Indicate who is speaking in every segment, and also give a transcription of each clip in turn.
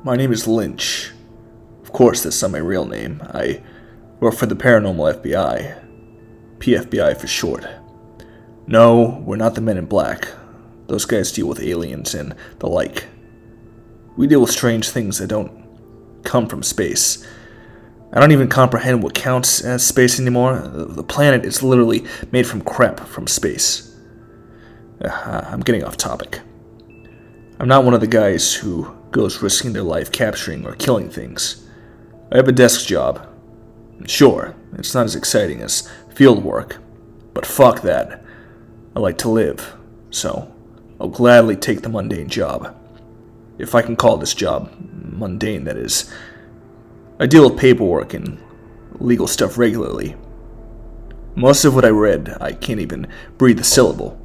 Speaker 1: My name is Lynch. Of course, that's not my real name. I work for the paranormal FBI. PFBI for short. No, we're not the Men in Black. Those guys deal with aliens and the like. We deal with strange things that don't come from space. I don't even comprehend what counts as space anymore. The planet is literally made from crap from space. I'm getting off topic. I'm not one of the guys who goes risking their life capturing or killing things. I have a desk job. Sure, it's not as exciting as field work, but fuck that. I like to live, so I'll gladly take the mundane job. If I can call this job mundane, that is. I deal with paperwork and legal stuff regularly. Most of what I read, I can't even breathe a syllable.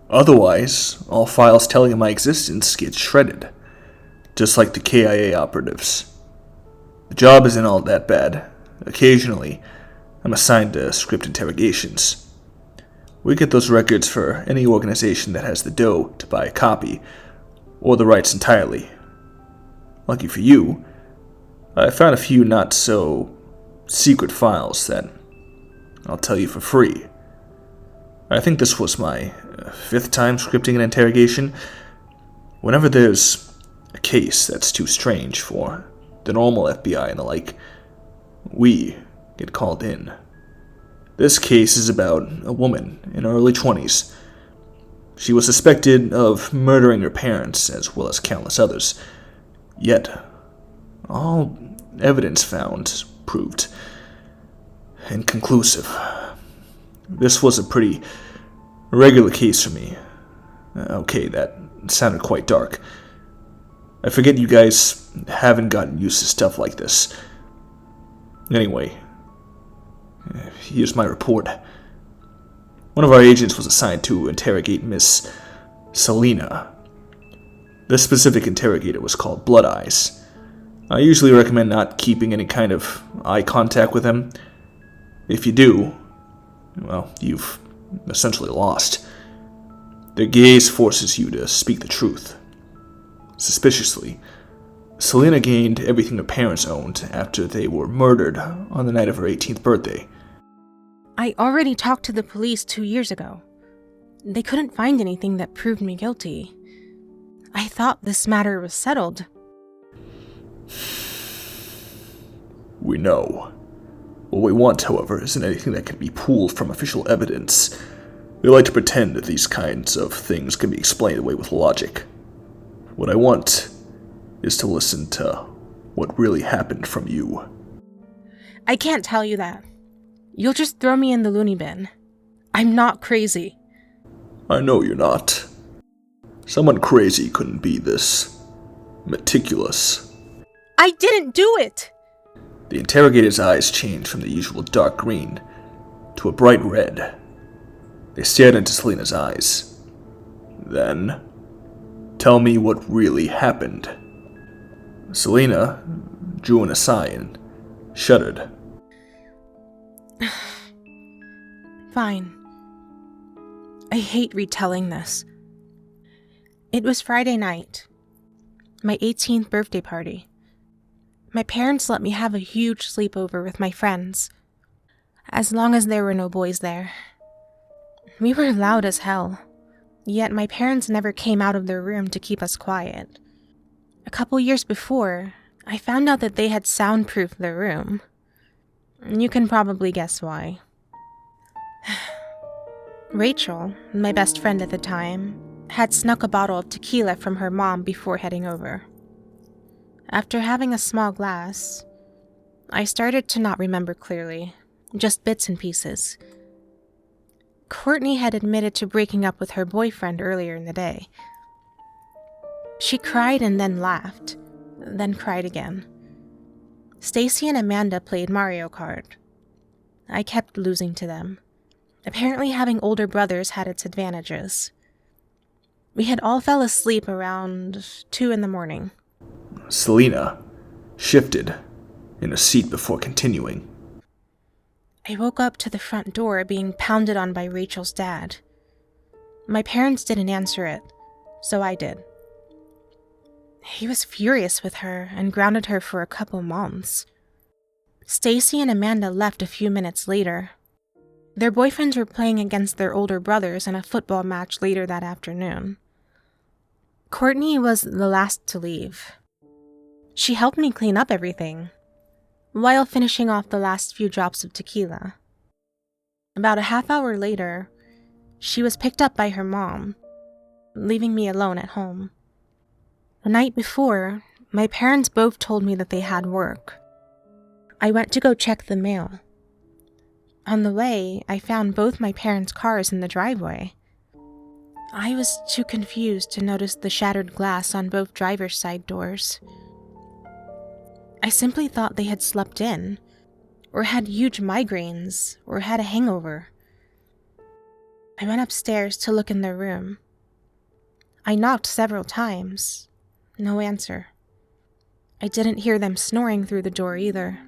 Speaker 1: Otherwise, all files telling of my existence get shredded, just like the KIA operatives. The job isn't all that bad. Occasionally, I'm assigned to script interrogations. We get those records for any organization that has the dough to buy a copy, or the rights entirely. Lucky for you, I found a few not-so-secret files that I'll tell you for free. I think this was my 5th time scripting an interrogation. Whenever there's a case that's too strange for the normal FBI and the like, we get called in. This case is about a woman in her early 20s. She was suspected of murdering her parents as well as countless others. Yet, all evidence found proved inconclusive. This was a pretty regular case for me. Okay, that sounded quite dark. I forget you guys haven't gotten used to stuff like this. Anyway, here's my report. One of our agents was assigned to interrogate Miss Selena. This specific interrogator was called Blood Eyes. I usually recommend not keeping any kind of eye contact with them. If you do, well, you've essentially lost. Their gaze forces you to speak the truth. Suspiciously, Selena gained everything her parents owned after they were murdered on the night of her 18th birthday.
Speaker 2: I already talked to the police 2 years ago. They couldn't find anything that proved me guilty. I thought this matter was settled.
Speaker 1: We know. What we want, however, isn't anything that can be pulled from official evidence. They like to pretend that these kinds of things can be explained away with logic. What I want is to listen to what really happened from you.
Speaker 2: I can't tell you that. You'll just throw me in the loony bin. I'm not crazy.
Speaker 1: I know you're not. Someone crazy couldn't be this meticulous.
Speaker 2: I didn't do it!
Speaker 1: The interrogator's eyes changed from the usual dark green to a bright red. They stared into Selena's eyes. Then, tell me what really happened. Selena drew in a sigh and shuddered.
Speaker 2: Fine. I hate retelling this. It was Friday night, my 18th birthday party. My parents let me have a huge sleepover with my friends, as long as there were no boys there. We were loud as hell, yet my parents never came out of their room to keep us quiet. A couple years before, I found out that they had soundproofed their room. You can probably guess why. Rachel, my best friend at the time, had snuck a bottle of tequila from her mom before heading over. After having a small glass, I started to not remember clearly, just bits and pieces. Courtney had admitted to breaking up with her boyfriend earlier in the day. She cried and then laughed, then cried again. Stacy and Amanda played Mario Kart. I kept losing to them. Apparently having older brothers had its advantages. We had all fell asleep around 2 a.m.
Speaker 1: Selena shifted in her seat before continuing.
Speaker 2: I woke up to the front door being pounded on by Rachel's dad. My parents didn't answer it, so I did. He was furious with her and grounded her for a couple months. Stacy and Amanda left a few minutes later. Their boyfriends were playing against their older brothers in a football match later that afternoon. Courtney was the last to leave. She helped me clean up everything, while finishing off the last few drops of tequila. About a half hour later, she was picked up by her mom, leaving me alone at home. The night before, my parents both told me that they had work. I went to go check the mail. On the way, I found both my parents' cars in the driveway. I was too confused to notice the shattered glass on both driver's side doors. I simply thought they had slept in, or had huge migraines, or had a hangover. I went upstairs to look in their room. I knocked several times. No answer. I didn't hear them snoring through the door either.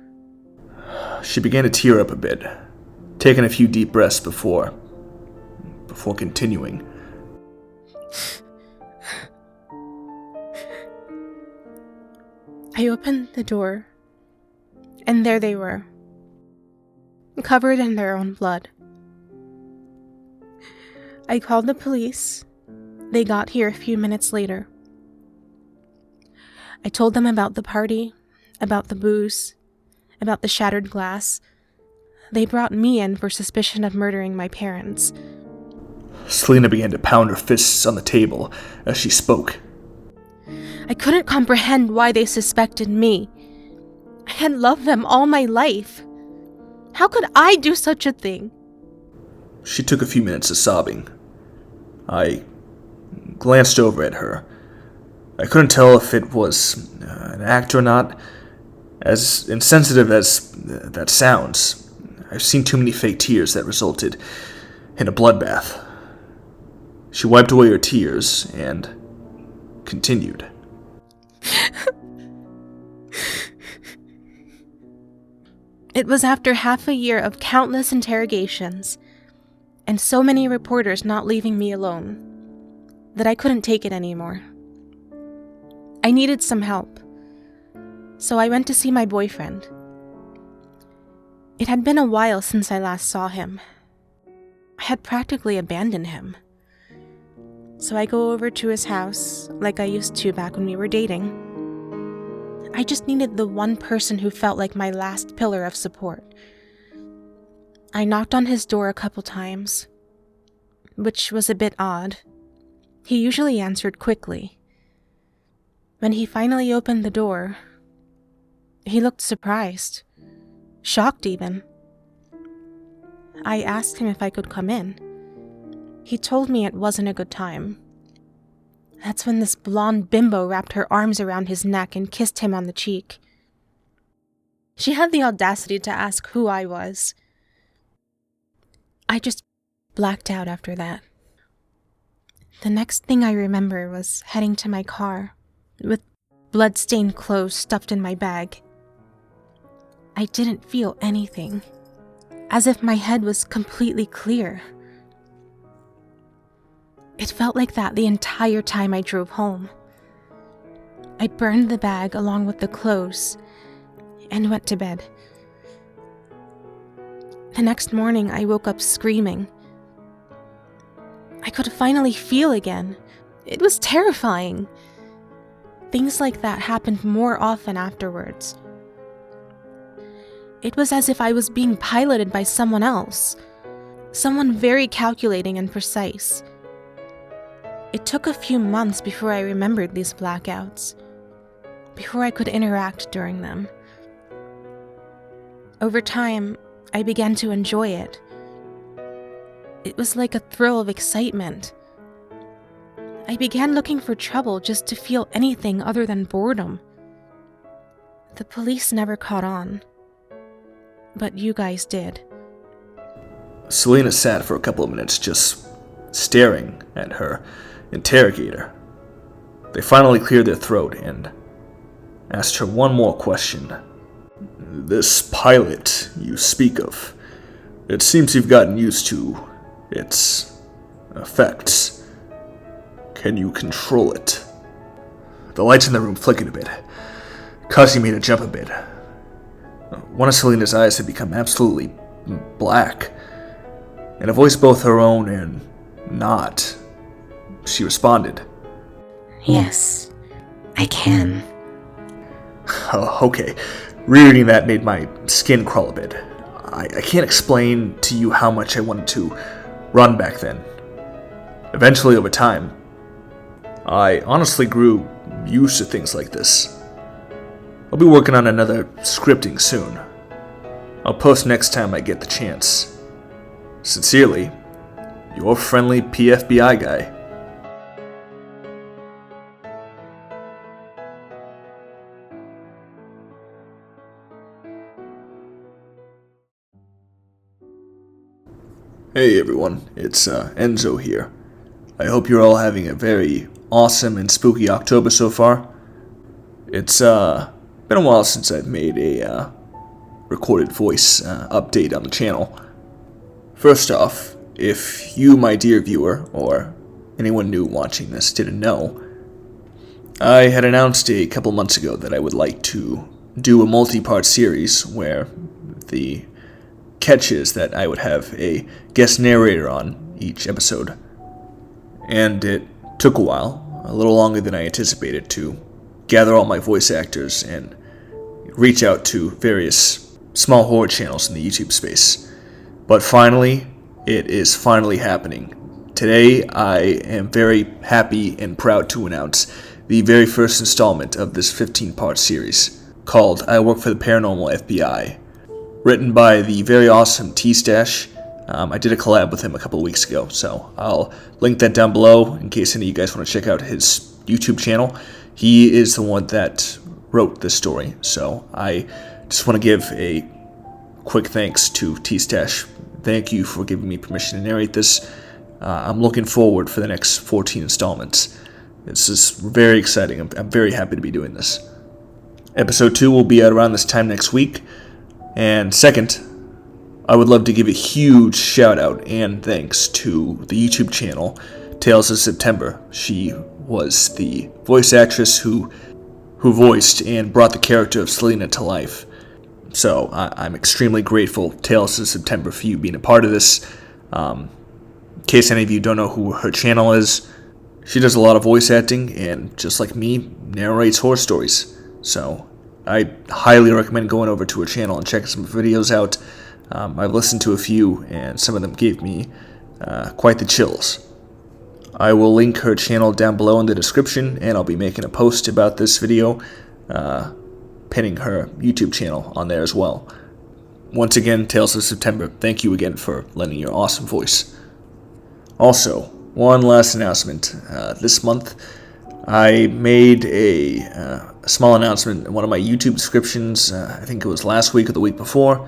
Speaker 1: She began to tear up a bit, taking a few deep breaths before continuing.
Speaker 2: I opened the door, and there they were, covered in their own blood. I called the police. They got here a few minutes later. I told them about the party, about the booze, about the shattered glass. They brought me in for suspicion of murdering my parents.
Speaker 1: Selena began to pound her fists on the table as she spoke.
Speaker 2: I couldn't comprehend why they suspected me. I had loved them all my life. How could I do such a thing?
Speaker 1: She took a few minutes of sobbing. I glanced over at her. I couldn't tell if it was an act or not. As insensitive as that sounds, I've seen too many fake tears that resulted in a bloodbath. She wiped away her tears and continued.
Speaker 2: It was after half a year of countless interrogations, and so many reporters not leaving me alone, that I couldn't take it anymore. I needed some help, so I went to see my boyfriend. It had been a while since I last saw him. I had practically abandoned him. So I go over to his house, like I used to back when we were dating. I just needed the one person who felt like my last pillar of support. I knocked on his door a couple times, which was a bit odd. He usually answered quickly. When he finally opened the door, he looked surprised, shocked even. I asked him if I could come in. He told me it wasn't a good time. That's when this blonde bimbo wrapped her arms around his neck and kissed him on the cheek. She had the audacity to ask who I was. I just blacked out after that. The next thing I remember was heading to my car, with blood-stained clothes stuffed in my bag. I didn't feel anything, as if my head was completely clear. It felt like that the entire time I drove home. I burned the bag along with the clothes and went to bed. The next morning, I woke up screaming. I could finally feel again. It was terrifying. Things like that happened more often afterwards. It was as if I was being piloted by someone else, someone very calculating and precise. It took a few months before I remembered these blackouts, before I could interact during them. Over time, I began to enjoy it. It was like a thrill of excitement. I began looking for trouble just to feel anything other than boredom. The police never caught on, but you guys did.
Speaker 1: Selena sat for a couple of minutes just staring at her interrogator. They finally cleared their throat and asked her one more question. This pilot you speak of, it seems you've gotten used to its effects. Can you control it? The lights in the room flickered a bit, causing me to jump a bit. One of Selena's eyes had become absolutely black. In a voice both her own and not, she responded,
Speaker 3: Yes, I can.
Speaker 1: "Oh, okay." Rereading that made my skin crawl a bit. I can't explain to you how much I wanted to run back then. Eventually, over time, I honestly grew used to things like this. I'll be working on another scripting soon. I'll post next time I get the chance. Sincerely, your friendly PFBI guy. Hey everyone, it's Enzo here. I hope you're all having a very awesome and spooky October so far. It's been a while since I've made a recorded voice update on the channel. First off, if you, my dear viewer, or anyone new watching this didn't know, I had announced a couple months ago that I would like to do a multi-part series where the catch is that I would have a guest narrator on each episode. And it took a while, a little longer than I anticipated, to gather all my voice actors and reach out to various small horror channels in the YouTube space. But finally, it is finally happening. Today, I am very happy and proud to announce the very first installment of this 15-part series, called I Work for the Paranormal FBI, written by the very awesome Stache. I did a collab with him a couple of weeks ago, so I'll link that down below in case any of you guys want to check out his YouTube channel. He is the one that wrote this story, so I just want to give a quick thanks to Stache. Thank you for giving me permission to narrate this. I'm looking forward for the next 14 installments. This is very exciting. I'm very happy to be doing this. Episode 2 will be out around this time next week. And second, I would love to give a huge shout out and thanks to the YouTube channel Tales of September. She was the voice actress who voiced and brought the character of Selena to life. So I'm extremely grateful, Tales of September, for you being a part of this. In case any of you don't know who her channel is, she does a lot of voice acting and, just like me, narrates horror stories. So I highly recommend going over to her channel and checking some videos out. I've listened to a few, and some of them gave me quite the chills. I will link her channel down below in the description, and I'll be making a post about this video, pinning her YouTube channel on there as well. Once again, Tales of September, thank you again for lending your awesome voice. Also, one last announcement. This month, I made a small announcement in one of my YouTube descriptions, I think it was last week or the week before.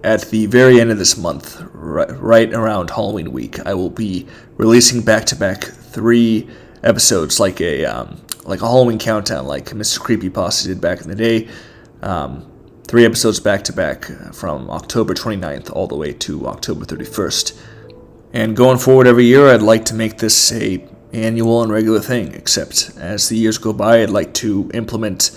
Speaker 1: At the very end of this month, right around Halloween week, I will be releasing back-to-back 3 episodes, like a Halloween countdown, like Mr. Creepypasta did back in the day. 3 episodes back-to-back from October 29th all the way to October 31st. And going forward every year, I'd like to make this a annual and regular thing, except as the years go by, I'd like to implement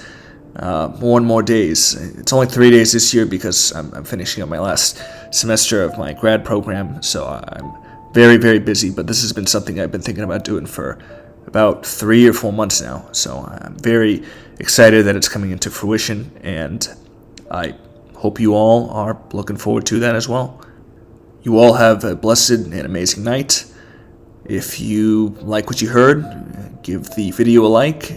Speaker 1: more and more days. It's only 3 days this year because I'm finishing up my last semester of my grad program, so I'm very, very busy, but this has been something I've been thinking about doing for about 3 or 4 months now, so I'm very excited that it's coming into fruition, and I hope you all are looking forward to that as well. You all have a blessed and amazing night. If you like what you heard, give the video a like,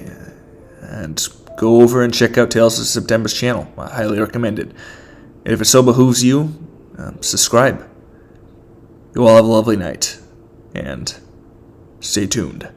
Speaker 1: and go over and check out Tales of September's channel. I highly recommend it. And if it so behooves you, subscribe. You all have a lovely night, and stay tuned.